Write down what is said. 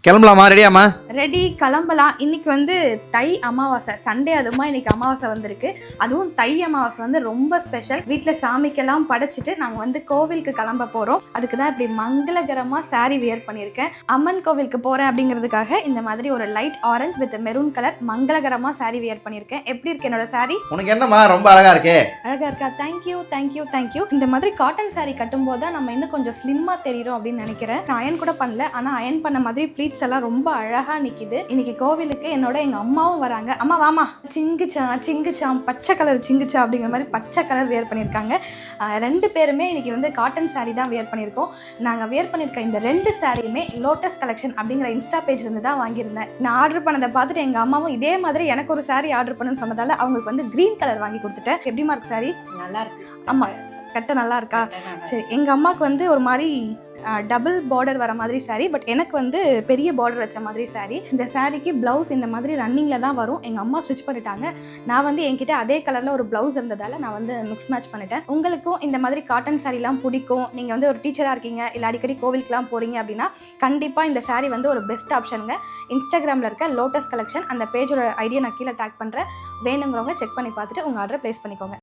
கிளம்பலாமா? ரெடியாம்மா? ரெடி, கிளம்பலாம். இன்னைக்கு வந்து தை அமாவாசை, சண்டே. அதுமா இன்னைக்கு அமாவாசை வந்திருக்கு. அதுவும் தை அமாவாசை வந்து ரொம்ப ஸ்பெஷல். வீட்டில் சாமிக்கெல்லாம் படைச்சிட்டு நாங்கள் வந்து கோவிலுக்கு கிளம்ப போகிறோம். அதுக்கு தான் இப்படி மங்களகரமாக சாரீ வியர் பண்ணியிருக்கேன். அம்மன் கோவிலுக்கு போகிறேன் அப்படிங்கிறதுக்காக இந்த மாதிரி ஒரு light orange with maroon colour மங்களகரமாக சாரீ வியர் பண்ணியிருக்கேன். எப்படி இருக்கு என்னோட சாரீ? உனக்கு என்னம்மா ரொம்ப அழகா இருக்கே. அழகா இருக்கா? Thank you thank you thank you. இந்த மாதிரி காட்டன் சாரீ கட்டும்போது தான் நம்ம இன்னும் கொஞ்சம் ஸ்லிம்மாக தெரியும் அப்படின்னு நினைக்கிறேன். நான் அயன் கூட பண்ணல, ஆனால் அயன் பண்ண மாதிரி ப்ளீட்ஸ் எல்லாம் ரொம்ப அழகா நிக்குது. இன்னைக்கு கோவிலுக்கு என்னோட எங்க அம்மாவும் வராங்க. அம்மா வாமா. சிங்குச்சாம் பச்சை கலர் சிங்குச்சா அப்படிங்கிற மாதிரி பச்சை கலர் வியர் பண்ணியிருக்காங்க. ரெண்டு பேருமே இன்னைக்கு வந்து காட்டன் சாரீ தான் வியர் பண்ணியிருக்கோம். நாங்கள் வியர் பண்ணியிருக்க இந்த ரெண்டு சாரியுமே லோட்டஸ் கலெக்ஷன் அப்படிங்கிற இன்ஸ்டா பேஜ்ல இருந்து தான் வாங்கியிருந்தேன். நான் ஆர்டர் பண்ணதை பார்த்துட்டு எங்க அம்மாவும் இதே மாதிரி எனக்கு ஒரு சாரீ ஆர்டர் பண்ணுன்னு சொன்னதால அவங்களுக்கு வந்து கிரீன் கலர் வாங்கி கொடுத்துட்டேன். எப்படிமா இருக்கு சாரீ? நல்லா இருக்கு. ஆமா, கட்ட நல்லா இருக்கா? சரி, எங்க அம்மாவுக்கு வந்து ஒரு மாதிரி டபுள் பார்டர் வர மாதிரி சாரீ, பட் எனக்கு வந்து பெரிய பார்டர் வச்ச மாதிரி சாரீ. இந்த சாரீக்கு ப்ளவுஸ் இந்த மாதிரி ரன்னிங்கில் தான் வரும். எங்கள் அம்மா ஸ்டிச் பண்ணிட்டாங்க. நான் வந்து என்கிட்ட அதே கலரில் ஒரு ப்ளவுஸ் இருந்ததால் நான் வந்து மிக்ஸ் மேட்ச் பண்ணிட்டேன். உங்களுக்கும் இந்த மாதிரி காட்டன் சாரீலாம் பிடிக்கும், நீங்கள் வந்து ஒரு டீச்சராக இருக்கீங்க, இல்லை அடிக்கடி கோவிலுக்குலாம் போகிறீங்க அப்படின்னா கண்டிப்பாக இந்த சாரீ வந்து ஒரு பெஸ்ட் ஆப்ஷனுங்க. இன்ஸ்டாகிராமில் இருக்க லோட்டஸ் கலெக்ஷன் அந்த பேஜோட ஐடியா நான் கீழே டேக் பண்ணுறேன். வேணுங்கிறவங்க செக் பண்ணி பார்த்துட்டு உங்கள் ஆர்டரை ப்ளேஸ் பண்ணிக்கோங்க.